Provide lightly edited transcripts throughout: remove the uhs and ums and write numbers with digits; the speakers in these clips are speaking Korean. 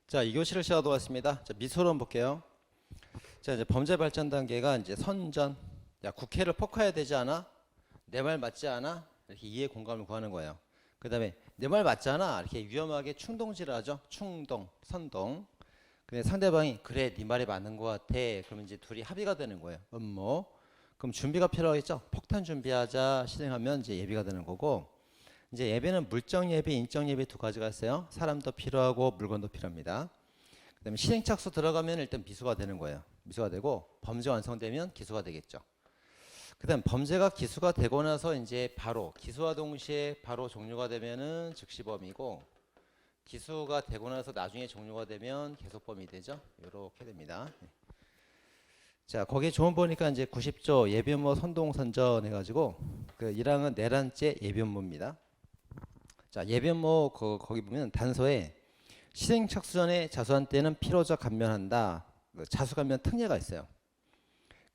자, 2교시를 시작하도록 하겠습니다. 자, 미소론 볼게요. 자, 이제 범죄 발전 단계가 이제 선전. 야, 국회를 폭파해야 되지 않아? 내 말 맞지 않아? 이렇게 이해 공감을 구하는 거예요. 그 다음에 내 말 맞지 않아? 이렇게 위험하게 충동질을 하죠. 충동, 선동. 근데 상대방이 그래, 네 말이 맞는 것 같아. 그러면 이제 둘이 합의가 되는 거예요. 음모. 그럼 준비가 필요하겠죠. 폭탄 준비하자 실행하면 이제 예비가 되는 거고. 이제 예비는 물적 예비, 인적 예비 두 가지가 있어요. 사람도 필요하고 물건도 필요합니다. 그다음에 실행 착수 들어가면 일단 미수가 되는 거예요. 미수가 되고 범죄 완성되면 기소가 되겠죠. 그다음 범죄가 기수가 되고 나서 이제 바로 기수와 동시에 바로 종료가 되면은 즉시범이고, 기수가 되고 나서 나중에 종료가 되면 계속범이 되죠. 이렇게 됩니다. 자, 거기에 좋은 보니까 이제 90조 예비음모 선동선전 해가지고 그 1항은 내란죄 예비음모입니다. 자, 예비음모 거기 보면 단서에 실행착수 전에 자수한 때는 피로적 감면한다. 그 자수감면 특례가 있어요.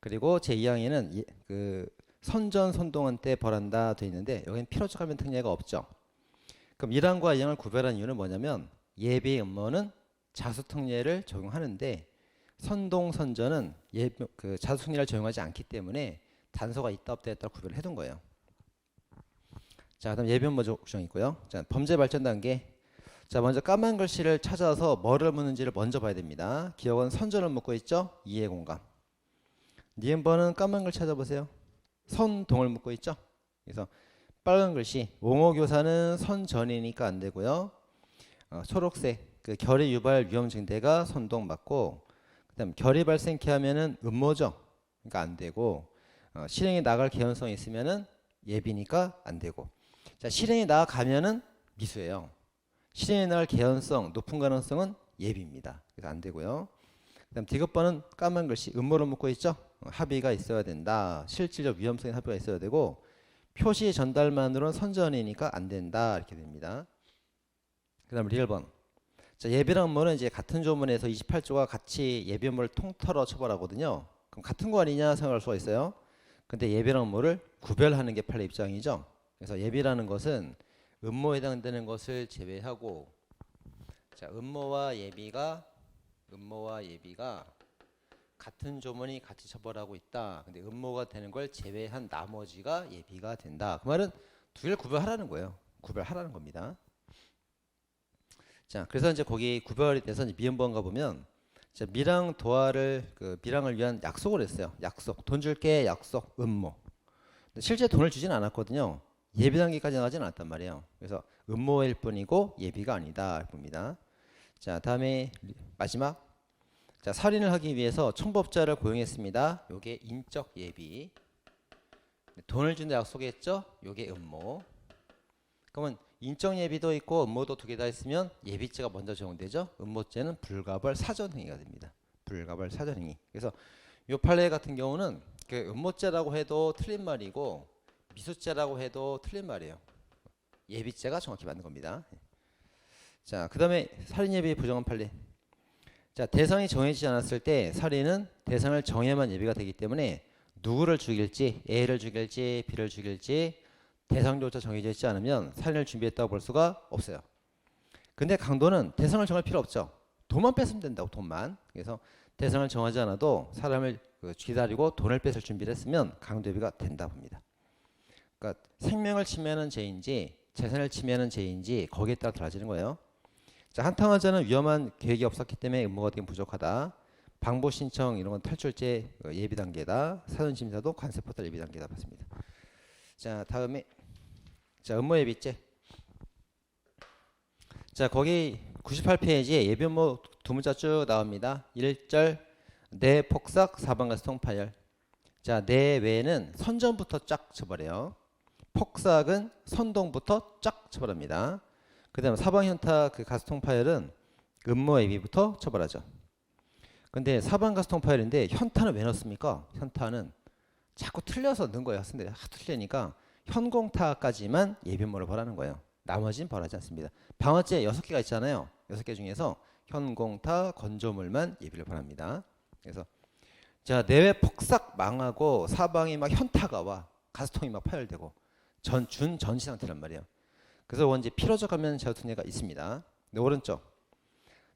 그리고 제2항에는 그 선전 선동한 때 벌한다 돼 있는데 여기는 피로적 감면 특례가 없죠. 그럼 1항과 2항을 구별한 이유는 뭐냐면 예비 음모는 자수 특례를 적용하는데 선동 선전은 그 자수 특례를 적용하지 않기 때문에 단서가 있다 없다 했다 구별을 해둔 거예요. 자, 그다음 예비 음모 조정 있고요. 자, 범죄 발전 단계. 자, 먼저 까만 글씨를 찾아서 뭐를 묻는지를 먼저 봐야 됩니다. 기억은 선전을 묻고 있죠. 이해 공감. 니은번은 까만 글 찾아보세요. 선동을 묻고 있죠. 그래서 빨간 글씨 옹호교사는 선전이니까 안 되고요. 초록색 그 결의 유발 위험 증대가 선동 맞고, 그다음 결의 발생케 하면은 음모죠. 그러니까 안 되고, 실행에 나갈 개연성이 있으면은 예비니까 안 되고. 자, 실행에 나가면은 미수예요. 실행에 나갈 개연성 높은 가능성은 예비입니다. 그래서 안 되고요. 그다음 디귿번은 까만 글씨 음모를 묻고 있죠. 합의가 있어야 된다. 실질적 위험성의 합의가 있어야 되고, 표시 전달만으로는 선전이니까 안 된다. 이렇게 됩니다. 그다음 리얼번. 자, 예비랑 음모는 이제 같은 조문에서 28조가 같이 예비 음모를 통틀어 처벌하거든요. 그럼 같은 거 아니냐 생각할 수가 있어요. 근데 예비랑 음모를 구별하는 게 판례 입장이죠. 그래서 예비라는 것은 음모에 해당되는 것을 제외하고, 자, 음모와 예비가 같은 조문이 같이 처벌하고 있다. 근데 음모가 되는 걸 제외한 나머지가 예비가 된다. 그 말은 두 개를 구별하라는 거예요. 구별하라는 겁니다. 자, 그래서 이제 거기 구별이 돼서 이제 미음번 가보면, 자, 미랑 도화를 그 미랑을 위한 약속을 했어요. 약속, 돈 줄게, 약속, 음모. 근데 실제 돈을 주진 않았거든요. 예비 단계까지 나가진 않았단 말이에요. 그래서 음모일 뿐이고 예비가 아니다 봅니다. 자, 다음에 마지막. 자, 살인을 하기 위해서 청법자를 고용했습니다. 요게 인적 예비. 돈을 준다 약속했죠? 요게 음모. 그러면 인적 예비도 있고 음모도 두 개 다 있으면 예비죄가 먼저 적용되죠. 음모죄는 불가벌 사전행위가 됩니다. 불가벌 사전행위. 그래서 요 판례 같은 경우는 그 음모죄라고 해도 틀린 말이고 미수죄라고 해도 틀린 말이에요. 예비죄가 정확히 맞는 겁니다. 자, 그 다음에 살인예비 부정한 판례. 자, 대상이 정해지지 않았을 때 살인은 대상을 정해야만 예비가 되기 때문에 누구를 죽일지, A를 죽일지, B를 죽일지 대상조차 정해져 있지 않으면 살인을 준비했다고 볼 수가 없어요. 근데 강도는 대상을 정할 필요 없죠. 돈만 뺐으면 된다고, 돈만. 그래서 대상을 정하지 않아도 사람을 기다리고 돈을 뺏을 준비를 했으면 강도 예비가 된다 봅니다. 그러니까 생명을 침해하는 죄인지 재산을 침해하는 죄인지 거기에 따라 달라지는 거예요. 자, 한탕화자는 위험한 계획이 없었기 때문에 음모가 되긴 부족하다. 방보 신청 이런 건 탈출죄 예비 단계다. 사전 심사도 관세 포탈 예비 단계다 봤습니다. 자, 다음에 자, 음모 예비죄. 자, 거기 98페이지에 예비 음모 두 문자 쭉 나옵니다. 1절 내 폭삭 사방 가스통 파열. 자, 내 외에는 선전부터 쫙 처벌해요. 폭삭은 선동부터 쫙 처벌합니다. 그 다음 사방현타 그 가스통 파열은 음모 예비부터 처벌하죠. 근데 사방 가스통 파열인데 현타는 왜 넣습니까? 현타는 자꾸 틀려서 넣은 거예요. 근데 하도 틀리니까 현공타까지만 예비음모를 벌하는 거예요. 나머지는 벌하지 않습니다. 방어죄 6개가 있잖아요. 6개 중에서 현공타, 건조물만 예비를 벌합니다. 그래서 자, 내외 폭삭 망하고 사방이 막 현타가 와. 가스통이 막 파열되고 전시 상태란 말이에요. 그래서 원지 피로적 감면 제어 특례가 있습니다. 네, 오른쪽.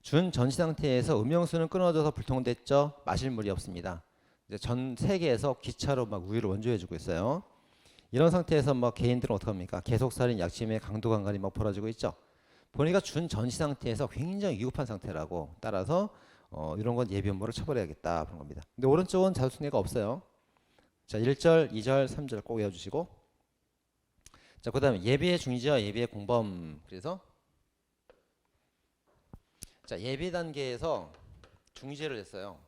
준 전시 상태에서 음용수는 끊어져서 불통됐죠. 마실 물이 없습니다. 이제 전 세계에서 기차로 막 우유를 원조해주고 있어요. 이런 상태에서 막 개인들은 어떡합니까? 계속살인, 약침의 강도 강간이 막 벌어지고 있죠. 보니까 준 전시 상태에서 굉장히 위급한 상태라고. 따라서 이런 건 예비 업무를 처벌해야겠다 그런 겁니다. 근데 오른쪽은 자수승계가 없어요. 자, 1절, 2절, 3절 꼭 외워주시고. 자, 그 다음에 예비의 중지와 예비의 공범. 그래서 자, 예비 단계에서 중지를 했어요.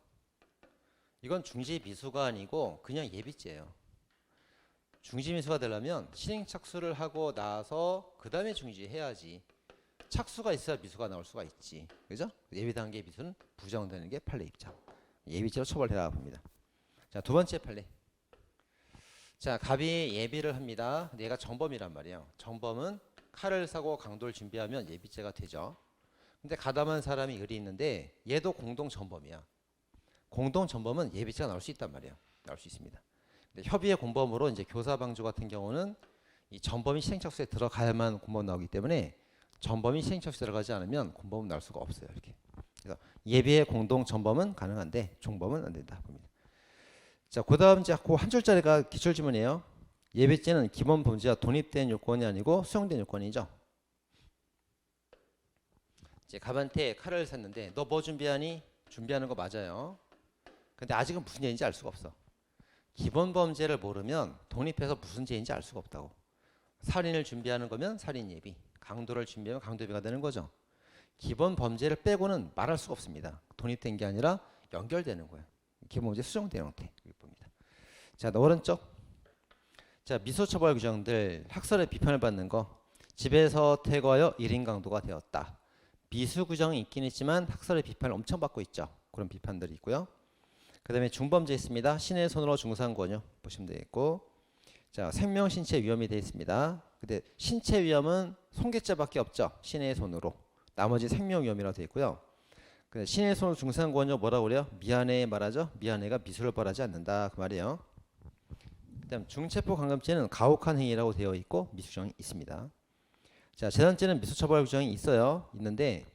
이건 중지 미수가 아니고 그냥 예비죄예요. 중지 미수가 되려면 실행 착수를 하고 나서 그 다음에 중지해야지. 착수가 있어야 미수가 나올 수가 있지. 그죠? 예비 단계 미수는 부정되는 게 판례 입장. 예비죄로 처벌해라 봅니다. 자, 두 번째 판례. 자, 갑이 예비를 합니다. 얘가 정범이란 말이에요. 정범은 칼을 사고 강도를 준비하면 예비죄가 되죠. 근데 가담한 사람이 을이 있는데 얘도 공동 전범이야. 공동 전범은 예비죄가 나올 수 있단 말이에요. 나올 수 있습니다. 근데 협의의 공범으로 이제 교사방조 같은 경우는 이 전범이 시행착수에 들어가야만 공범 나오기 때문에 전범이 시행착수에 들어가지 않으면 공범은 나올 수가 없어요. 이렇게. 그래서 예비의 공동 전범은 가능한데 종범은 안 된다 봅니다. 자, 그다음 이제 그 한 줄짜리가 기출 지문이에요. 예비죄는 기본 범죄와 독립된 요건이 아니고 수용된 요건이죠. 이제 갑한테 칼을 샀는데 너 뭐 준비하니? 준비하는 거 맞아요. 근데 아직은 무슨 죄인지 알 수가 없어. 기본 범죄를 모르면 독립해서 무슨 죄인지 알 수가 없다고. 살인을 준비하는 거면 살인 예비, 강도를 준비하면 강도 예비가 되는 거죠. 기본 범죄를 빼고는 말할 수가 없습니다. 독립된 게 아니라 연결되는 거예요. 기본 범죄 수정된 형태 봅니다. 자, 오른쪽. 자, 미수처벌 규정들 학설의 비판을 받는 거. 집에서 퇴거하여 1인 강도가 되었다. 미수 규정이 있긴 있지만 학설의 비판을 엄청 받고 있죠. 그런 비판들이 있고요. 그 다음에 중범죄 있습니다. 신의 손으로 중상권유 보시면 되겠고, 자, 생명 신체 위험이 되어 있습니다. 근데 신체 위험은 손괴죄밖에 없죠. 신의 손으로. 나머지 생명 위험이라고 되어 있고요. 신의 손으로 중상권유 뭐라고 그래요? 미안해 말하죠. 미안해가 미수를 벌하지 않는다 그 말이에요. 그다음 중체포 강금죄는 가혹한 행위라고 되어 있고 미수 규정이 있습니다. 자, 재산죄는 미수처벌 규정이 있는데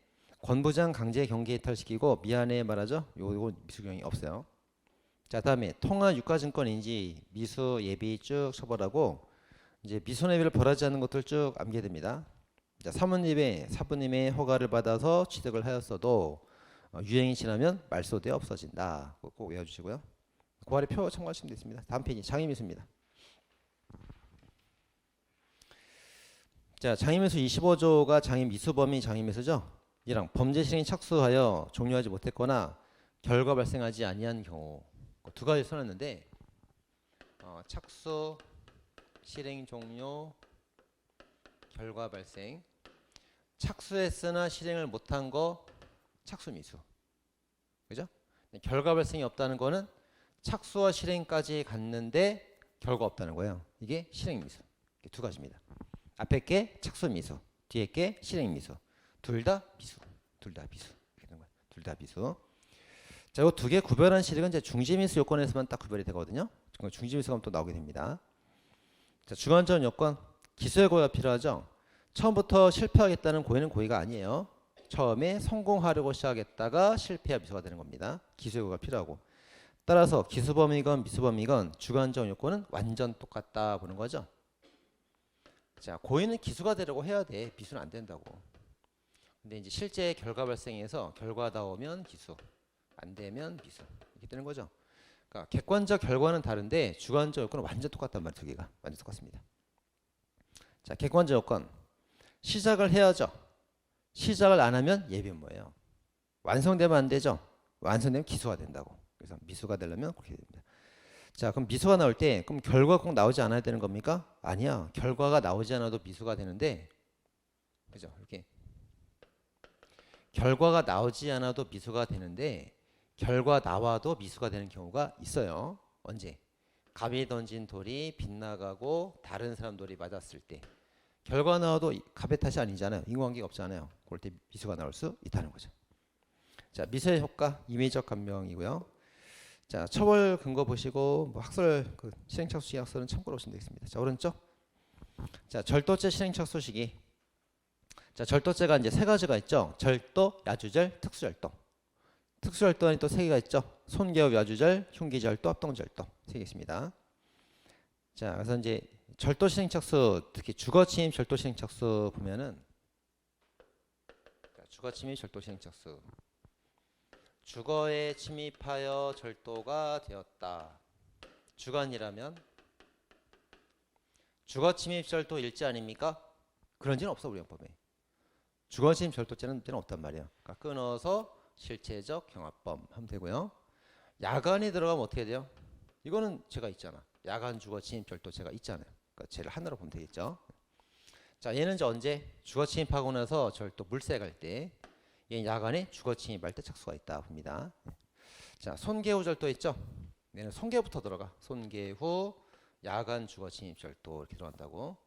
권부장 강제 경계 이탈시키고 미안해 말하죠. 요거 미수 규정이 없어요. 자, 다음에 통화 유가증권 인지 미수 예비 쭉 처벌하고 이제 미수내비를 벌하지 않는 것들 쭉 암기됩니다. 자, 사부님의 허가를 받아서 취득을 하였어도 유행이 지나면 말소돼 없어진다. 꼭 외워주시고요. 그 아래 표 참고하시면 되겠습니다. 다음 페이지 장의미수입니다. 자, 장의미수 25조가 장의미수범위 장의미수죠. 이랑 범죄 실행이 착수하여 종료하지 못했거나 결과 발생하지 아니한 경우 두 가지 써놨는데 착수, 실행 종료, 결과 발생. 착수했으나 실행을 못한 거 착수미수. 그죠? 결과 발생이 없다는 거는 착수와 실행까지 갔는데 결과 없다는 거예요. 이게 실행미수. 두 가지입니다. 앞에 게 착수미수, 뒤에 게 실행미수. 둘 다 미수. 둘 다 미수. 둘 다 미수. 자, 이 두 개 구별한 실행은 이제 중지미수 요건에서만 딱 구별이 되거든요. 중지미수가 또 나오게 됩니다. 자, 주관적 요건. 기소의 고의가 필요하죠. 처음부터 실패하겠다는 고의는 고의가 아니에요. 처음에 성공하려고 시작했다가 실패야 미수가 되는 겁니다. 기소의 고의가 필요하고. 따라서 기수범이건 미수범이건 주관적 요건은 완전 똑같다 보는 거죠. 자, 고의는 기수가 되려고 해야 돼. 미수는 안 된다고. 근데 이제 실제 결과 발생해서 결과 나오면 기수, 안 되면 미수 이렇게 되는 거죠. 그러니까 객관적 결과는 다른데 주관적 요건은 완전 똑같단 말이에요. 두 개가 완전 똑같습니다. 자, 객관적 요건. 시작을 해야죠. 시작을 안 하면 예비업무예요. 완성되면 안 되죠. 완성되면 기수가 된다고. 그래서 미수가 되려면 그렇게 됩니다. 자, 그럼 미수가 나올 때 그럼 결과가 꼭 나오지 않아야 되는 겁니까? 아니야. 결과가 나오지 않아도 미수가 되는데, 그죠? 이렇게 결과가 나오지 않아도 미수가 되는데 결과 나와도 미수가 되는 경우가 있어요. 언제? 갑이 던진 돌이 빗나가고 다른 사람 돌이 맞았을 때 결과 나와도 갑의 탓이 아니잖아요. 인과관계가 없잖아요. 그럴 때 미수가 나올 수 있다는 거죠. 자, 미수의 효과 임의적 감명이고요. 자, 처벌 근거 보시고 학설 실행착수 학설은 참고로 보시면 되겠습니다. 자, 오른쪽. 자, 절도죄 실행착수 시기. 자, 절도죄가 이제 세 가지가 있죠. 절도, 야주절, 특수절도. 특수절도는 또 세 개가 있죠. 손개업, 야주절, 흉기절도, 합동절도 세 개 있습니다. 자, 그래서 이제 절도 실행착수, 특히 주거침입 절도 실행착수 보면은 주거침입 절도 실행착수. 주거에 침입하여 절도가 되었다. 주거이라면 주거침입 절도 일지 아닙니까? 그런 지는 없어 우리 형법에. 주거침입 절도죄는 없단 말이에요. 그러니까 끊어서 실체적 경합범 하면 되고요. 야간이 들어가면 어떻게 돼요? 이거는 제가 있잖아. 야간 주거침입 절도죄가 있잖아요. 그러니까 쟤를 하나로 보면 되겠죠. 자, 얘는 이제 언제? 주거침입하고 나서 절도 물색 할 때, 얘는 야간에 주거침입할 때 착수가 있다 봅니다. 자, 손괴 후 절도 있죠? 얘는 손괴부터 들어가. 손괴 후 야간 주거침입 절도 이렇게 들어간다고.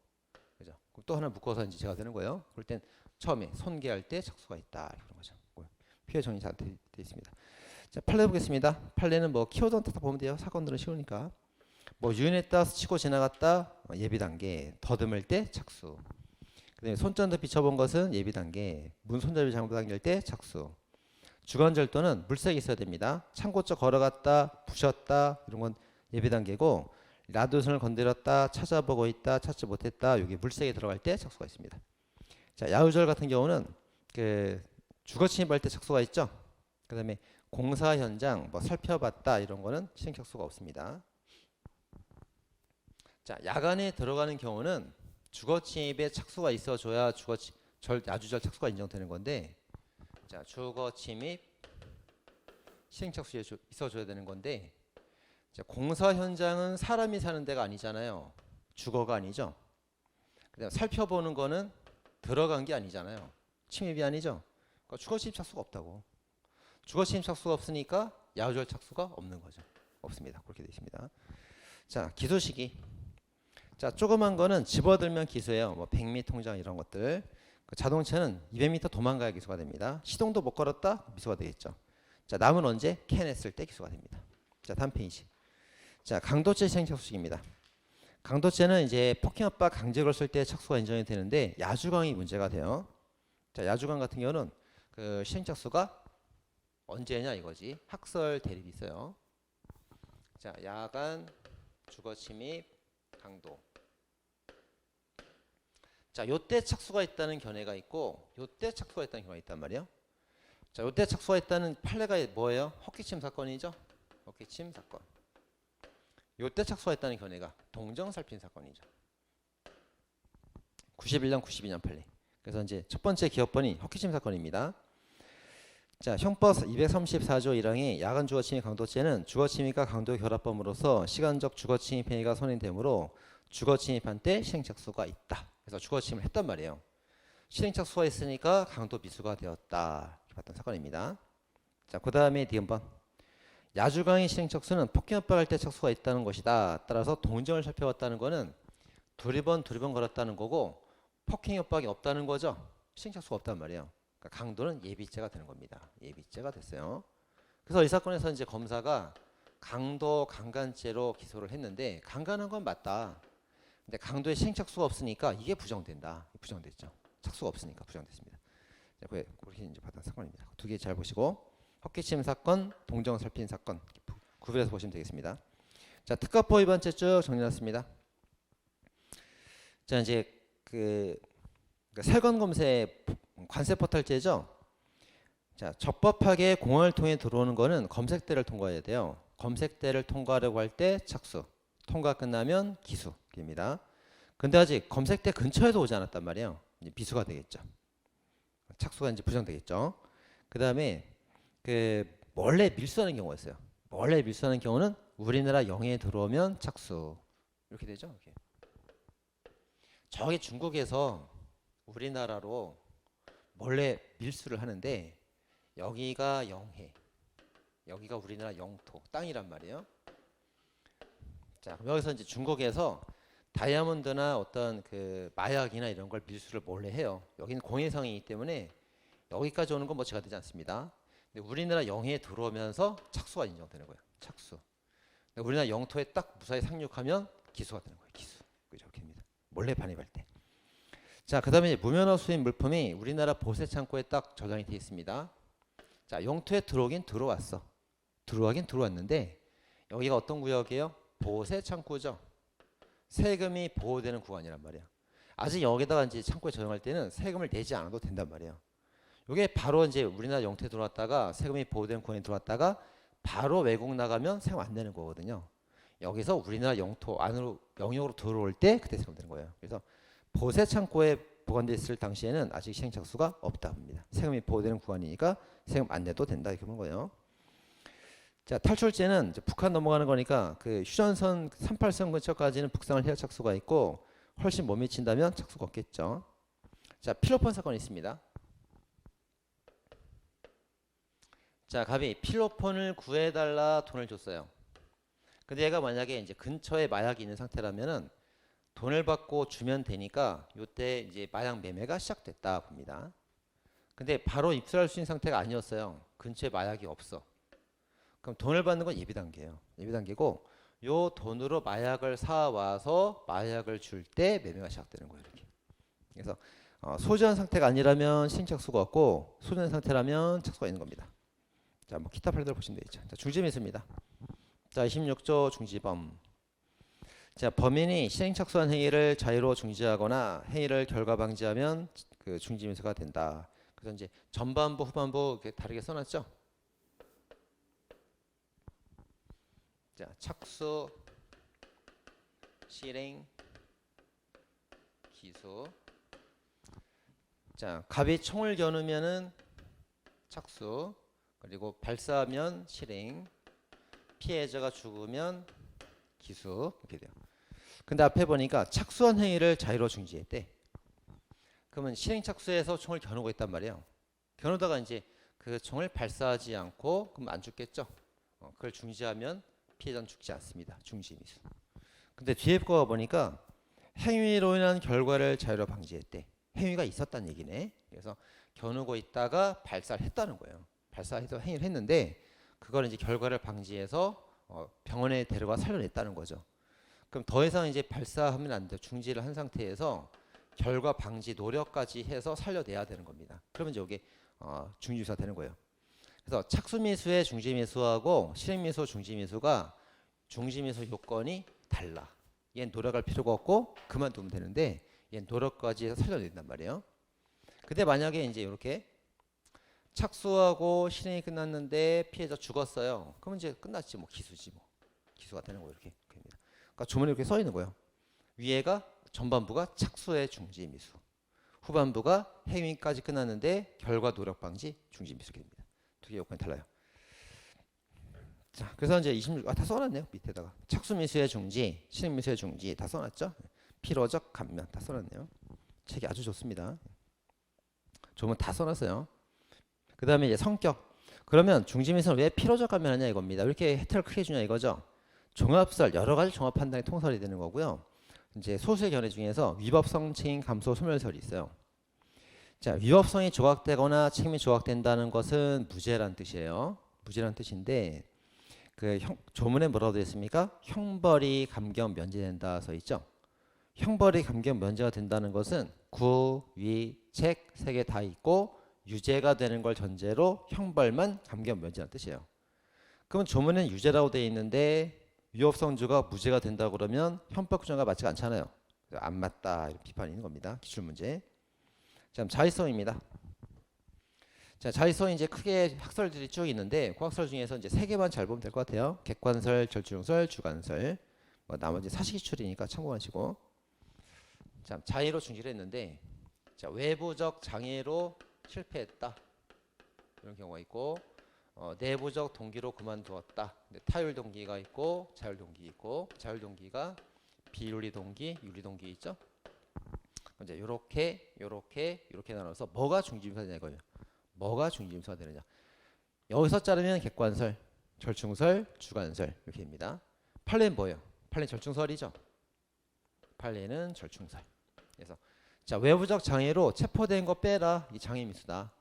그죠? 그럼 또 하나 묶어서 이제 제가 되는 거예요. 그럴 땐 처음에 손괴할 때 착수가 있다 이런 거죠. 피해 정리 잘 되어 있습니다. 자, 판례 보겠습니다. 판례는 뭐 키워드만 딱 보면 돼요. 사건들은 쉬우니까. 뭐 유인했다, 스치고 지나갔다, 예비 단계, 더듬을 때 착수. 그다음에 손전등 비춰본 것은 예비 단계, 문 손잡이 잘못 당길 때 착수. 주간 절도는 물색이 있어야 됩니다. 창고 쪽 걸어갔다, 부셨다 이런 건 예비 단계고, 라도선을 건드렸다, 찾아보고 있다, 찾지 못했다, 이게 물색에 들어갈 때 착수가 있습니다. 자, 야유절 같은 경우는 그 주거침입할 때 착수가 있죠. 그다음에 공사 현장 뭐 살펴봤다 이런 거는 실행 착수가 없습니다. 자, 야간에 들어가는 경우는 주거침입에 착수가 있어줘야 야주절 착수가 인정되는 건데, 자, 주거침입 실행 착수에 있어줘야 되는 건데, 자, 공사 현장은 사람이 사는 데가 아니잖아요. 주거가 아니죠. 그다음 살펴보는 거는 들어간 게 아니잖아요. 침입이 아니죠. 그러니까 주거침입 착수가 없다고. 주거침입 착수가 없으니까 야주절 착수가 없는 거죠. 없습니다. 그렇게 되어 있습니다. 자, 기소 시기. 자, 조그만 거는 집어들면 기소예요. 뭐 100m 통장 이런 것들. 자동차는 200m 도망가야 기소가 됩니다. 시동도 못 걸었다? 미소가 되겠죠. 자, 남은 언제? 캔했을 때 기소가 됩니다. 자, 다음 페이지. 자, 강도죄 실행 착수식입니다. 강도죄는 이제 폭행 압박 강제 걸었을 때 착수가 인정이 되는데 야주강이 문제가 돼요. 자, 야주강 같은 경우는 그 실행 착수가 언제냐 이거지. 학설 대립이 있어요. 자, 야간 주거침입 강도. 자, 요때 착수가 있다는 견해가 있고 요때 착수가 있다는 견해가 있단 말이에요. 자, 요때 착수가 있다는 판례가 뭐예요? 헛기침 사건이죠. 헛기침 사건. 요때 착수가 있다는 견해가 동정살핀 사건이죠. 91년 92년 판례. 그래서 이제 첫 번째 기업번이 헛기침 사건입니다. 자, 형법 234조 1항의 야간 주거침입 강도죄는 주거침입과 강도의 결합범으로서 시간적 주거침입 행위가 선행되므로 주거침입한 때 실행착수가 있다. 그래서 주거침입을 했단 말이에요. 실행착수가 있으니까 강도 미수가 되었다. 이렇게 봤던 사건입니다. 자, 그 다음에 디음번. 야주강의 실행착수는 폭행 압박할 때 착수가 있다는 것이다. 따라서 동정을 살펴봤다는 것은 두리번 걸었다는 거고 폭행 압박이 없다는 거죠. 실행착수가 없단 말이에요. 그러니까 강도는 예비죄가 되는 겁니다. 예비죄가 됐어요. 그래서 이 사건에서 이제 검사가 강도 강간죄로 기소를 했는데 강간한 건 맞다. 근데 강도의 실행착수가 없으니까 이게 부정된다. 부정됐죠. 착수가 없으니까 부정됐습니다. 그렇게 이제 받은 사건입니다. 두 개 잘 보시고 헛기침 사건, 동정살핀 사건 구별해서 보시면 되겠습니다. 자, 특가법 위반죄 쭉 정리해놨습니다. 자, 이제 세관 검색 관세 포탈죄죠. 자, 적법하게 공항을 통해 들어오는 거는 검색대를 통과해야 돼요. 검색대를 통과하려고 할 때 착수, 통과 끝나면 기수입니다. 근데 아직 검색대 근처에도 오지 않았단 말이에요. 이제 비수가 되겠죠. 착수가 이제 부정되겠죠. 그 다음에 몰래 밀수하는 경우가 있어요. 몰래 밀수하는 경우는 우리나라 영해에 들어오면 착수 이렇게 되죠. 이렇게. 저기 중국에서 우리나라로 몰래 밀수를 하는데 여기가 영해, 여기가 우리나라 영토 땅이란 말이에요. 자, 그럼 여기서 이제 중국에서 다이아몬드나 어떤 마약이나 이런 걸 밀수를 몰래 해요. 여기는 공해상이기 때문에 여기까지 오는 건 뭐 제가 되지 않습니다. 근데 우리나라 영해에 들어오면서 착수가 인정되는 거예요. 착수. 우리나라 영토에 딱 무사히 상륙하면 기수가 되는 거예요. 기수. 이렇게 됩니다. 몰래 반입할 때. 자, 그다음에 무면허 수입 물품이 우리나라 보세 창고에 딱 저장이 되어 있습니다. 자, 영토에 들어오긴 들어왔어. 들어가긴 들어왔는데 여기가 어떤 구역이에요? 보세 창고죠. 세금이 보호되는 구간이란 말이야. 아직 여기다가 이제 창고에 저장할 때는 세금을 내지 않아도 된단 말이야. 이게 바로 이제 우리나라 영토에 들어왔다가 세금이 보호되는 구간에 들어왔다가 바로 외국 나가면 세금 안 내는 거거든요. 여기서 우리나라 영토 안으로 영역으로 들어올 때 그때 세금 되는 거예요. 그래서 보세 창고에 보관돼 있을 당시에는 아직 시행 착수가 없다 봅니다. 세금이 보호되는 구간이니까 세금 안 내도 된다 이렇게 보는 거예요. 자, 탈출제는 이제 북한 넘어가는 거니까 그 휴전선 38선 근처까지는 북상을 해야 착수가 있고 훨씬 못 미친다면 착수가 없겠죠. 자, 필로폰 사건이 있습니다. 자, 갑이 필로폰을 구해달라 돈을 줬어요. 근데 얘가 만약에 이제 근처에 마약이 있는 상태라면은 돈을 받고 주면 되니까 요때 이제 마약 매매가 시작됐다 봅니다. 근데 바로 입수할 수 있는 상태가 아니었어요. 근처에 마약이 없어. 그럼 돈을 받는 건 예비 단계예요. 예비 단계고 요 돈으로 마약을 사와서 마약을 줄 때 매매가 시작되는 거예요. 이렇게. 그래서 소지한 상태가 아니라면 신착수가 없고 소지한 상태라면 착수가 있는 겁니다. 자, 뭐 기타 판례들 보시면 되겠죠. 자, 중지미수입니다. 자, 26조 중지범. 자, 범인이 시행착수한 행위를 자의로 중지하거나 행위를 결과 방지하면 그 중지미수가 된다. 그래서 이제 전반부 후반부 이렇게 다르게 써놨죠. 자, 착수, 실행, 기수. 자, 갑이 총을 겨누면은 착수, 그리고 발사하면 실행, 피해자가 죽으면 기수 이렇게 돼요. 근데 앞에 보니까 착수한 행위를 자의로 중지했대. 그러면 실행 착수해서 총을 겨누고 있단 말이에요. 겨누다가 이제 그 총을 발사하지 않고 그럼 안 죽겠죠. 그걸 중지하면 피해자는 죽지 않습니다. 중지미수. 근데 뒤에 거가 보니까 행위로 인한 결과를 자의로 방지했대. 행위가 있었다는 얘기네. 그래서 겨누고 있다가 발사를 했다는 거예요. 발사해서 행위를 했는데 그걸 이제 결과를 방지해서 병원에 데려가 살려냈다는 거죠. 그럼 더 이상 이제 발사하면 안 돼요. 중지를 한 상태에서 결과 방지 노력까지 해서 살려내야 되는 겁니다. 그러면 이제 이게 중지미수가 되는 거예요. 그래서 착수미수의 중지미수하고 실행미수 중지미수가 중지미수 요건이 달라. 얘는 노력할 필요가 없고 그만두면 되는데 얘는 노력까지 해서 살려낸단 말이에요. 근데 만약에 이제 이렇게 착수하고 실행이 끝났는데 피해자 죽었어요. 그러면 이제 끝났지 뭐 기수지 뭐. 기수가 되는 거예요. 이렇게. 그러니까 조문에 이렇게 써 있는 거예요. 위에가 전반부가 착수의 중지미수. 후반부가 행위까지 끝났는데 결과 노력 방지 중지미수 됩니다. 두 개 요건이 달라요. 자, 그래서 이제 26, 다 써놨네요. 밑에다가 착수미수의 중지, 실행미수의 중지 다 써놨죠. 필요적 감면 다 써놨네요. 책이 아주 좋습니다. 조문 다 써놨어요. 그 다음에 이제 성격. 그러면 중지미수는 왜 필요적 감면하냐 이겁니다. 왜 이렇게 혜택을 크게 주냐 이거죠. 종합설 여러 가지 종합 판단이 통설이 되는 거고요. 이제 소수의 견해 중에서 위법성 책임 감소 소멸설이 있어요. 자, 위법성이 조각되거나 책임이 조각된다는 것은 무죄란 뜻이에요. 무죄란 뜻인데 그 조문에 뭐라고 되어 있습니까? 형벌이 감경 면제된다 써 있죠. 형벌이 감경 면제가 된다는 것은 구, 위, 책 세 개 다 있고 유죄가 되는 걸 전제로 형벌만 감경 면제라는 뜻이에요. 그러면 조문에는 유죄라고 되어 있는데 위법성주가 무죄가 된다 그러면 형법 규정과 맞지가 않잖아요. 안 맞다 이런 비판이 있는 겁니다. 기출문제. 자, 자의성입니다. 자, 자의성이 이제 크게 학설들이 쭉 있는데 그 학설 중에서 이제 세 개만 잘 보면 될 것 같아요. 객관설, 절충설, 주관설. 뭐 나머지 사식기출이니까 참고하시고. 자, 자의로 중지를 했는데 자, 외부적 장애로 실패했다. 이런 경우가 있고 내부적 동기로 그만두었다. 근데 타율 동기가 있고 자율 동기 있고 자율 동기가 비윤리 동기, 윤리 동기 있죠? 이제 요렇게 나눠서 뭐가 중지미수가 되냐 이거예요. 뭐가 중지미수가 되느냐. 여기서 자르면 객관설, 절충설, 주관설 이렇게 됩니다. 판례는 뭐예요? 판례는 절충설이죠. 판례는 절충설. 그래서 자, 외부적 장애로 체포된 거 빼라. 이 장애미수다.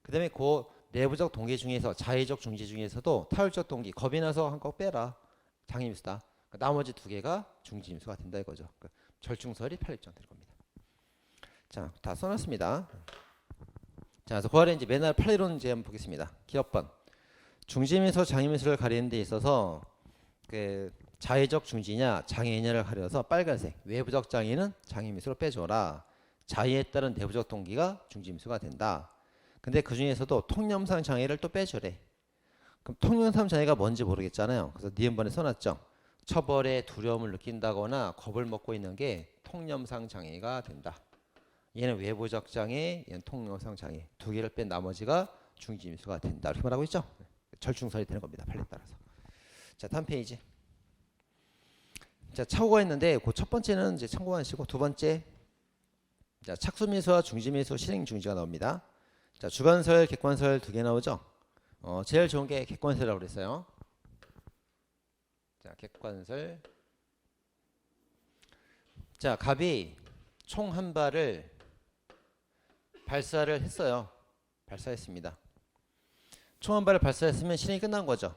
그다음에 그 내부적 동기 중에서 자의적 중지 중에서도 타율적 동기 겁이 나서 한 거 빼라. 장애미수다. 나머지 두 개가 중지미수가 된다 이거죠. 절충설이 판례 입장 될 겁니다. 자, 다 써놨습니다. 자, 그래서 그 아래 이제 맨날 판례론 이제 한번 보겠습니다. 기업번 중지미소, 장애미소를 가리는 데 있어서 그 자의적 중지냐 장애이냐를 가려서 빨간색 외부적 장애는 장애미소로 빼줘라. 자의에 따른 내부적 동기가 중지미소가 된다. 근데 그 중에서도 통념상 장애를 또 빼주래. 그럼 통념상 장애가 뭔지 모르겠잖아요. 그래서 니은번에 써놨죠. 처벌에 두려움을 느낀다거나 겁을 먹고 있는 게 통념상 장애가 된다. 얘는 외부적 장애, 얘는 통념상 장애. 두 개를 뺀 나머지가 중지미소가 된다. 이렇게 말하고 있죠. 절충설이 되는 겁니다. 판례에 따라서. 자, 다음 페이지. 자, 착오가 있는데 그 첫 번째는 이제 참고하시고 두 번째 자, 착수미소와 중지미소 실행중지가 나옵니다. 자, 주관설, 객관설 두 개 나오죠. 제일 좋은 게 객관설이라고 그랬어요. 자, 객관설. 자, 갑이 총 한 발을 발사를 했어요. 발사했습니다. 총 한 발을 발사했으면 실행이 끝난 거죠.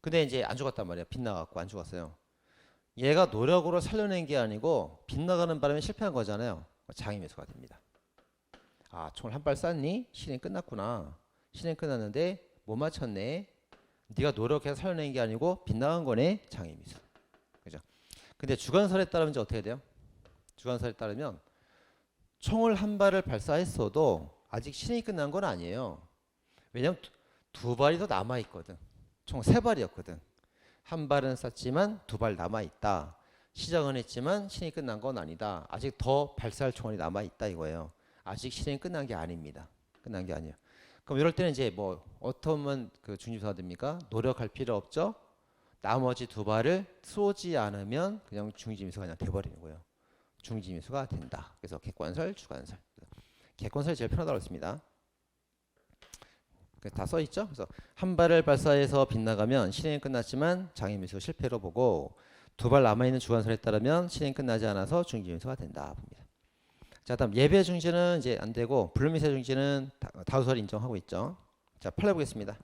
근데 이제 안 죽었단 말이에요. 빗나가고 안 죽었어요. 얘가 노력으로 살려낸 게 아니고 빗나가는 바람에 실패한 거잖아요. 장애미소가 됩니다. 아, 총을 한 발 쐈니? 실행 끝났구나. 실행 끝났는데 못 맞췄네. 네가 노력해서 살려낸 게 아니고 빗나간 거네. 장애미소. 그죠? 근데 주관설에 따르면 이제 어떻게 돼요? 주관설에 따르면 총을 한 발을 발사했어도 아직 실행이 끝난 건 아니에요. 왜냐면 두 발이 더 남아 있거든. 총 세 발이었거든. 한 발은 쐈지만 두 발 남아 있다. 시작은 했지만 실행이 끝난 건 아니다. 아직 더 발사할 총알이 남아 있다 이거예요. 아직 실행이 끝난 게 아닙니다. 끝난 게 아니에요. 그럼 이럴 때는 이제 뭐 어떠면 그 중지미소가 됩니까? 노력할 필요 없죠. 나머지 두 발을 쏘지 않으면 그냥 중지미소가 그냥 돼버리는 거예요. 중지미소가 된다. 그래서 객관설, 주관설. 객관설이 제일 편하다고 했습니다. 다 써있죠. 그래서 한 발을 발사해서 빗나가면 실행이 끝났지만 장애미소 실패로 보고 두 발 남아있는 주관설에 따르면 실행 끝나지 않아서 중지미소가 된다 봅니다. 자, 다음 예배 중지는 이제 안 되고 불미세 중지는 다수설 인정하고 있죠. 자, 판례 보겠습니다.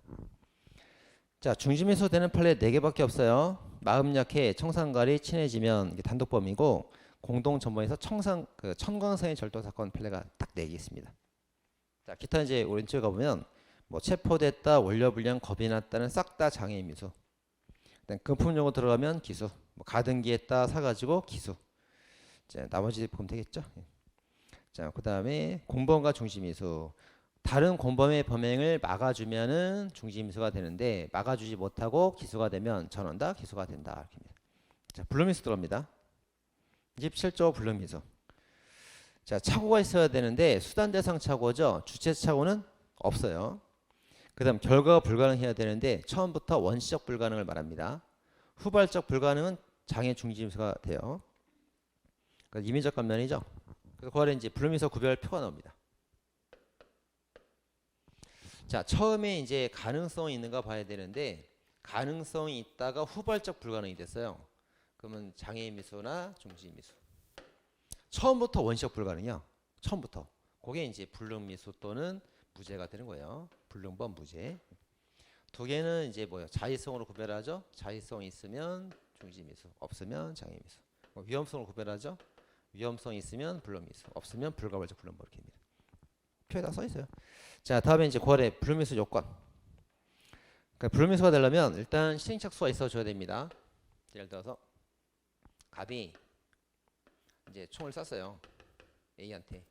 자, 중지미소 되는 판례 4개밖에 없어요. 마음 약해 청산가리 친해지면 이게 단독범이고 공동전범에서 천광성의 절도 사건 판례가 딱 4개 있습니다. 자, 기타 이제 오른쪽에 가보면 뭐 체포됐다, 원료불량, 겁이 났다는 싹 다 장애미소. 일단 금품용어 들어가면 기수. 뭐 가등기했다 사가지고 기수. 자, 나머지 보면 되겠죠. 자, 그 다음에 공범과 중지미소. 다른 공범의 범행을 막아주면은 중지미소가 되는데 막아주지 못하고 기수가 되면 전원 다 기수가 된다. 이렇게입니다. 자, 불능미소 들어갑니다. 27조 불능미소. 자, 착오가 있어야 되는데 수단 대상 착오죠. 주체 착오는 없어요. 그 다음 결과가 불가능해야 되는데 처음부터 원시적 불가능을 말합니다. 후발적 불가능은 장애 중지미소가 돼요. 그러니까 임의적 감면이죠. 그래서 그 아래 이제 불미소 구별 표가 나옵니다. 자, 처음에 이제 가능성이 있는가 봐야 되는데 가능성이 있다가 후발적 불가능이 됐어요. 그러면 장애 미소나 중지 미소. 처음부터 원시적 불가능이야. 처음부터. 그게 이제 불능 미소 또는 무죄가 되는 거예요. 불능범 무죄. 두 개는 이제 뭐요? 자의성으로 구별하죠. 자의성이 있으면 중지 미소, 없으면 장애 미소. 위험성으로 구별하죠. 위험성이 있으면 불능 미소, 없으면 불가발적 불능범 이렇게입니다. 표에 다 써 있어요. 자, 다음에 이제 9월에 불미소 요건. 그러니까 불미소가 되려면 일단 실행착수가 있어줘야 됩니다. 예를 들어서 갑이 이제 총을 쐈어요. A한테.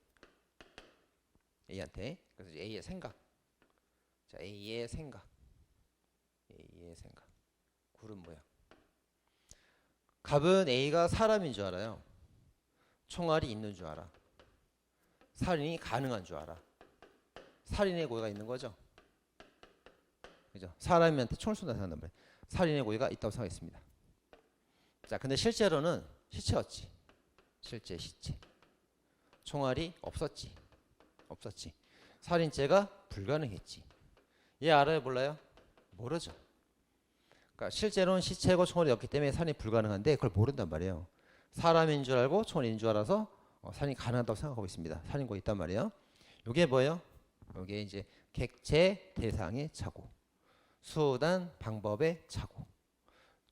그래서 A의 생각. 자, A의 생각. 구름 모양. 갑은 A가 사람인 줄 알아요. 총알이 있는 줄 알아. 살인이 가능한 줄 알아. 살인의 고의가 있는 거죠. 그죠? 사람한테 총을 쏜다 생각한단 말이에요. 살인의 고의가 있다고 생각했습니다. 자, 근데 실제로는 시체였지. 실제 시체. 총알이 없었지. 살인죄가 불가능했지. 얘 알아요, 몰라요? 모르죠. 그러니까 실제로는 시체고 총알이 없기 때문에 살인이 불가능한데 그걸 모른단 말이에요. 사람인 줄 알고 총알이 있는 줄 알아서 살인이 가능하다고 생각하고 있습니다. 살인고가 있단 말이에요. 이게 뭐예요? 이게 이제 객체 대상의 착오, 수단 방법의 착오,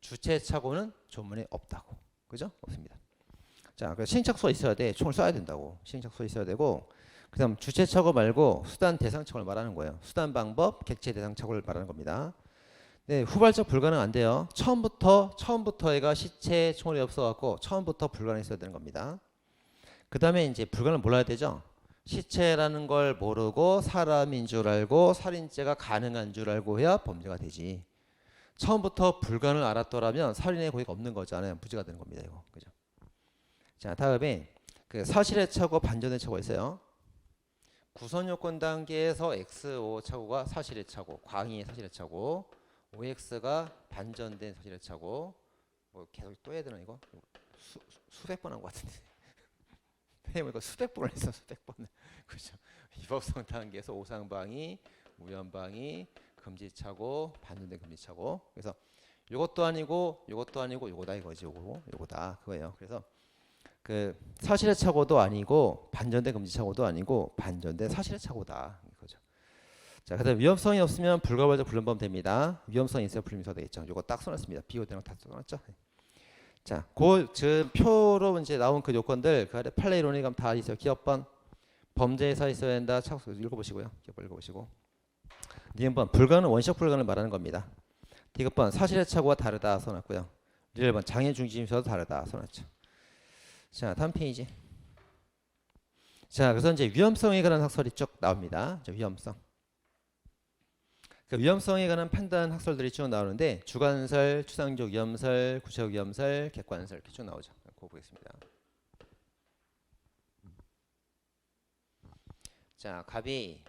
주체 착오는 조문에 없다고. 그죠? 없습니다. 자, 그 시행착수가 있어야 돼. 총을 쏴야 된다고. 시행착수가 있어야 되고, 그다음 주체착오 말고 수단 대상착오를 말하는 거예요. 수단 방법 객체 대상착오를 말하는 겁니다. 네, 후발적 불가능 안 돼요. 처음부터 얘가 시체에 총알이 없어갖고 처음부터 불가능했어야 되는 겁니다. 그 다음에 이제 불가능을 몰라야 되죠. 시체라는 걸 모르고 사람인 줄 알고 살인죄가 가능한 줄 알고 해야 범죄가 되지. 처음부터 불가능을 알았더라면 살인의 고의가 없는 거잖아요. 무죄가 되는 겁니다. 이거 그죠? 자, 다음에 그 사실의 착오, 반전의 착오가 있어요. 구선 요건 단계에서 XO 착오가 사실의 착오, 광의의 사실의 착오, OX가 반전된 사실의 착오. 뭐 계속 또 해야 되나 이거? 수백 번 한 것 같은데. 이거 수백 번을 했어, 수백 번을. 그렇죠. 위법성 단계에서 오상방위, 우연방위, 금지착오, 반전된 금지착오. 그래서 요것도 아니고 요거다 이거지. 요거다 그거예요. 그래서 그 사실의 착오도 아니고 반전된 금지착오도 아니고 반전된 사실의 착오다 이거죠. 자, 그다음 위험성이 없으면 불가발적 불능범 됩니다. 위험성이 있어야 불림서 되겠죠. 요거 딱 써놨습니다. 비오대랑 다 써놨죠. 자, 그 표로 이제 나온 그 요건들 그 아래 판례 이론이 가면 다 있어요. 기업번 범죄에서 있어야 된다. 착수 읽어보시고요. 기업번 읽어보시고. 니은번 불가능 원시적 불가능을 말하는 겁니다. 디귿번 사실의 착오가 다르다 써놨고요. 1번 장애 중심에서도 다르다 써놨죠. 자, 다음 페이지. 자, 그래서 이제 위험성에 관한 학설이 쭉 나옵니다. 위험성. 그 위험성에 관한 판단 학설들이 쭉 나오는데 주관설, 추상적 위험설, 구체적 위험설, 객관설 이렇게 쭉 나오죠. 그거 보겠습니다. 자, 갑이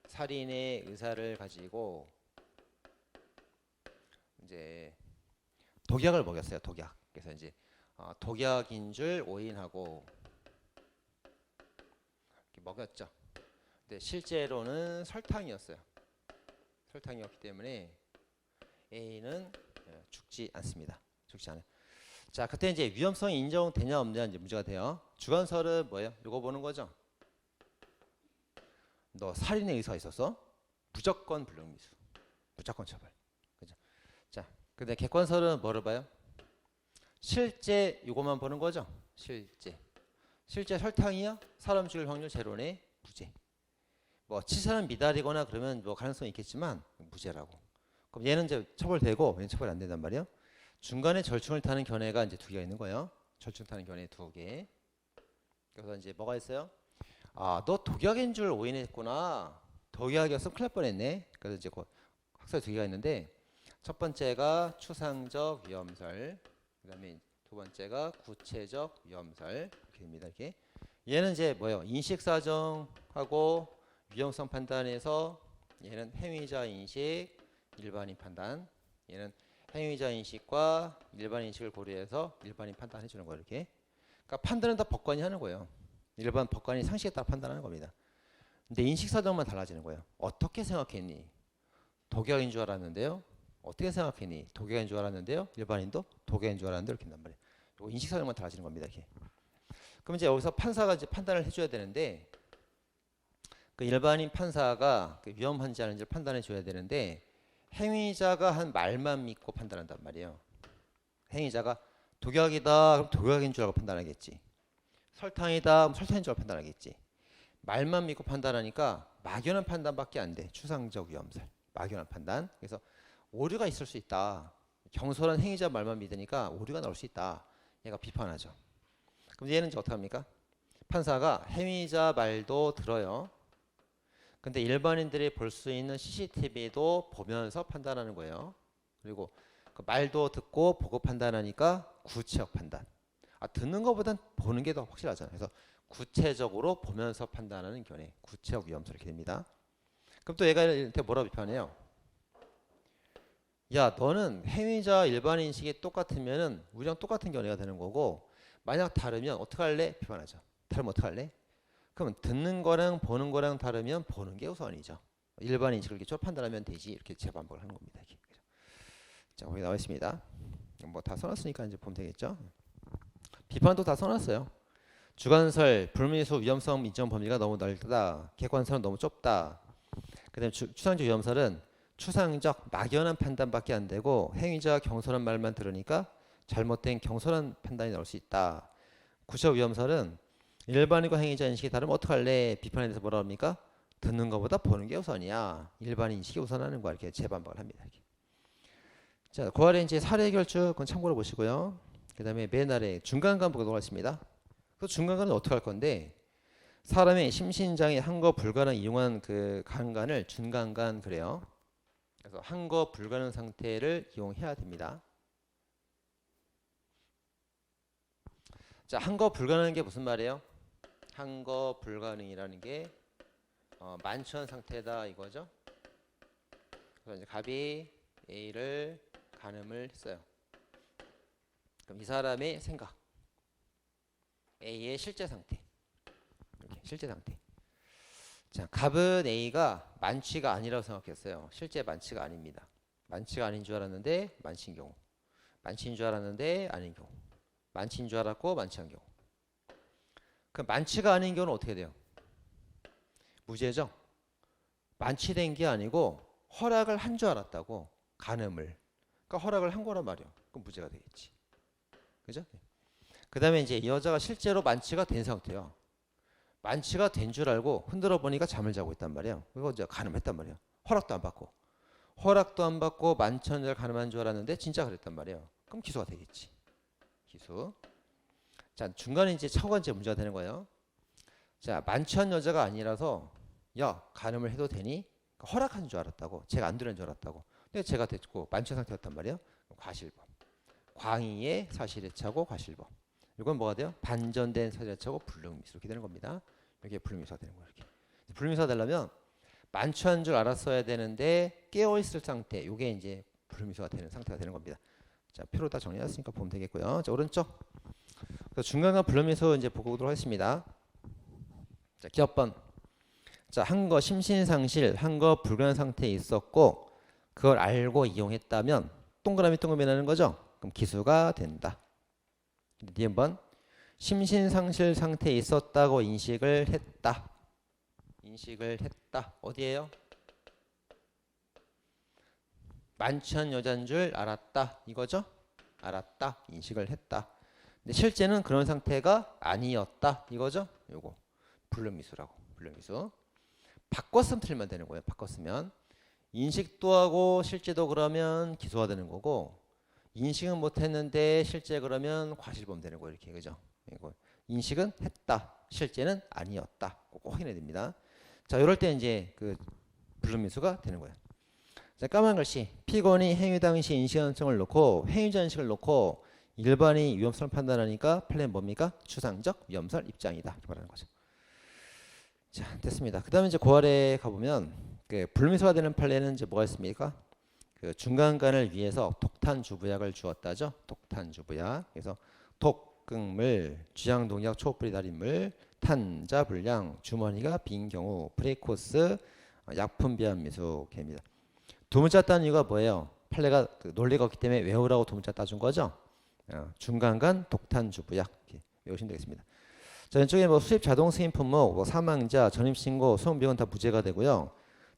살인의 의사를 가지고 이제 독약을 먹였어요. 독약. 그래서 이제 독약인 줄 오인하고 이렇게 먹였죠. 근데 실제로는 설탕이었어요. 설탕이었기 때문에 A는 죽지 않습니다. 죽지 않아요. 자, 그때 이제 위험성이 인정되냐 없느냐 이제 문제가 돼요. 주관설은 뭐예요? 이거 보는 거죠. 너 살인의 의사가 있었어? 무조건 불능미수, 무조건 처벌. 그죠? 자, 근데 객관설은 뭐를 봐요? 실제 이것만 보는 거죠. 실제 설탕이야? 사람 죽일 확률 제로네. 무죄. 뭐 치사는 미달이거나 그러면 뭐 가능성이 있겠지만 무죄라고. 그럼 얘는 이제 처벌되고 얘는 처벌이 안 된단 말이에요. 중간에 절충을 타는 견해가 이제 두 개가 있는 거예요. 절충 타는 견해 두 개. 그래서 이제 뭐가 있어요? 아, 너 독약인 줄 오인했구나. 독약이었으면 큰일 날 뻔했네. 그래서 이제 그 학설 두 개가 있는데 첫 번째가 추상적 위험설, 그다음에 두 번째가 구체적 위험설 이렇게 됩니다. 이렇게 얘는 이제 뭐예요? 인식사정하고 위험성 판단에서 얘는 행위자 인식, 일반인 판단. 얘는 행위자 인식과 일반인 인식을 고려해서 일반인 판단해 주는 거예요. 이렇게. 그러니까 판단은 다 법관이 하는 거예요. 일반 법관이 상식에 따라 판단하는 겁니다. 근데 인식사정만 달라지는 거예요. 어떻게 생각했니? 독약인 줄 알았는데요. 어떻게 생각했니? 독약인 줄 알았는데요. 일반인도 독약인 줄 알았는데 이렇게 한단 말이에요. 이거 인식사정만 달라지는 겁니다. 이렇게. 그럼 이제 여기서 판사가 이제 판단을 해줘야 되는데 그 일반인 판사가 그 위험한지 아닌지를 판단해 줘야 되는데 행위자가 한 말만 믿고 판단한단 말이에요. 행위자가 독약이다 그럼 독약인 줄 알고 판단하겠지. 설탕이다 그럼 설탕인 줄 알고 판단하겠지. 말만 믿고 판단하니까 막연한 판단밖에 안 돼. 추상적 위험설. 막연한 판단. 그래서 오류가 있을 수 있다. 경솔한 행위자 말만 믿으니까 오류가 나올 수 있다. 얘가 비판하죠. 그럼 얘는 이제 어떻게 합니까? 판사가 행위자 말도 들어요. 근데 일반인들이 볼 수 있는 CCTV도 보면서 판단하는 거예요. 그리고 그 말도 듣고 보고 판단하니까 구체적 판단. 듣는 것보단 보는 게 더 확실하잖아요. 그래서 구체적으로 보면서 판단하는 견해. 구체적 위험설 이렇게 됩니다. 그럼 또 얘가 이렇게 뭐라고 비판해요? 야, 너는 행위자 일반인 인식이 똑같으면은 우리랑 똑같은 견해가 되는 거고 만약 다르면 어떡할래? 비판하죠. 다르면 어떡할래? 그럼 듣는 거랑 보는 거랑 다르면 보는 게 우선이죠. 일반 인식을 이렇게 판단하면 되지. 이렇게 재반복을 하는 겁니다. 이렇게. 자, 거기 나와 있습니다. 뭐 다 써놨으니까 이제 보면 되겠죠. 비판도 다 써놨어요. 주관설, 불미수 위험성 인정 범위가 너무 넓다. 객관설은 너무 좁다. 그다음에 추상적 위험설은 추상적 막연한 판단밖에 안 되고 행위자 경솔한 말만 들으니까 잘못된 경솔한 판단이 나올 수 있다. 구체적 위험설은 일반인과 행위자 인식이 다르면 어떡할래? 비판에 대해서 뭐라 합니까? 듣는 것보다 보는 게 우선이야. 일반인 인식이 우선하는 거야. 이렇게 재반박을 합니다. 이렇게. 자, 그 아래 이제 사례 결주 그건 참고로 보시고요. 그 다음에 맨 아래 중간간 보도록 하겠습니다. 그 중간간은 어떻게 할 건데 사람의 심신장애 한거 불가능 이용한 그 간간을 중간간 그래요. 그래서 한거 불가능 상태를 이용해야 됩니다. 자, 한거 불가능한 게 무슨 말이에요? 한거 불가능이라는 게 만천 상태다 이거죠. 그래서 이제 갑이 A를 간음을 했어요. 그럼 이 사람의 생각, A의 실제 상태, 이렇게 실제 상태. 자, 갑은 A가 만취가 아니라고 생각했어요. 실제 만취가 아닙니다. 만취가 아닌 줄 알았는데 만취인 경우, 만취인 줄 알았는데 아닌 경우, 만취인 줄 알았고 만취한 경우. 그럼 만취가 아닌 경우는 어떻게 돼요? 무죄죠. 만취된 게 아니고 허락을 한 줄 알았다고 간음을. 그러니까 허락을 한 거란 말이야. 그럼 무죄가 되겠지. 그죠? 그 다음에 이제 이 여자가 실제로 만취가 된 상태야. 만취가 된 줄 알고 흔들어 보니까 잠을 자고 있단 말이에요. 그거 이제 간음했단 말이에요. 허락도 안 받고. 허락도 안 받고 만취를 간음한 줄 알았는데 진짜 그랬단 말이에요. 그럼 기소가 되겠지. 기소. 자, 중간에 이제 차후가 이제 문제가 되는 거예요. 자, 만취한 여자가 아니라서 야, 간음을 해도 되니? 그러니까 허락한 줄 알았다고. 제가 안 들은 줄 알았다고. 근데 제가 됐고 만취 상태였단 말이에요. 과실범. 광의의 사실에 차고 과실범. 이건 뭐가 돼요? 반전된 사실에 차고 불능미수 이렇게 되는 겁니다. 이렇게 불능미수가 되는 거예요. 이렇게. 불능미수가 되려면 만취한 줄 알았어야 되는데 깨어 있을 상태. 이게 이제 불능미수가 되는 상태가 되는 겁니다. 자, 표로 다 정리했으니까 보면 되겠고요. 자, 오른쪽. 중간간 불능미수 이제 보고 오도록 하겠습니다. 자, 기업번. 자, 한 거 심신상실, 한 거 불가능 상태에 있었고 그걸 알고 이용했다면 동그라미 나는 거죠. 그럼 기수가 된다. D번 심신상실 상태에 있었다고 인식을 했다. 인식을 했다. 어디에요? 만취한 여자인 줄 알았다. 이거죠? 알았다. 인식을 했다. 근데 실제는 그런 상태가 아니었다. 이거죠? 요거 불능미수라고. 불능미수. 바꿨으면 틀리면 되는 거예요. 바꿨으면 인식도 하고 실제도 그러면 기소가 되는 거고 인식은 못했는데 실제 그러면 과실범 되는 거예요. 이렇게 그죠? 이거 인식은 했다. 실제는 아니었다. 꼭 확인해야 됩니다. 자, 이럴 때 이제 그 불능미수가 되는 거예요. 자, 까만 글씨 피고인이 행위 당시 인식한성을 놓고 행위자 인식을 놓고 일반이 위험성을 판단하니까 판례는 뭡니까? 추상적 위험설 입장이다. 이렇게 말하는 거죠. 자, 됐습니다. 그 다음에 이제 그 아래 가보면 그 불미소가 되는 판례는 이제 뭐가 있습니까? 그 중간간을 위해서 독탄주부약을 주었다죠. 독탄주부약. 그래서 독극물, 쥐양동약, 초뿌리 달인물, 탄자불량, 주머니가 빈 경우, 프레코스, 약품 비한미수 개입니다. 두 문자 딴 이유가 뭐예요? 판례가 그 논리가 없기 때문에 외우라고 두 문자 따준 거죠. 중간간 독탄주부약 이렇게 외우시면 되겠습니다. 자, 왼쪽에 뭐 수입 자동 승인 품목, 뭐 사망자, 전입신고, 소음비용은 다 무죄가 되고요.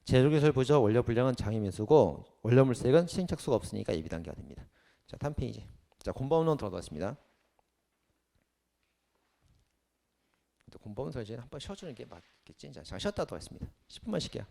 제조기술 부족, 원료불량은 장애미수고 원료물색은 시행착수가 없으니까 예비단계가 됩니다. 자, 다음 페이지. 자, 공범론 들어가겠습니다. 공범은 이제 한번 쉬어주는 게 맞겠지. 자, 잠깐 쉬었다 들어가겠습니다. 10분만 쉴게요.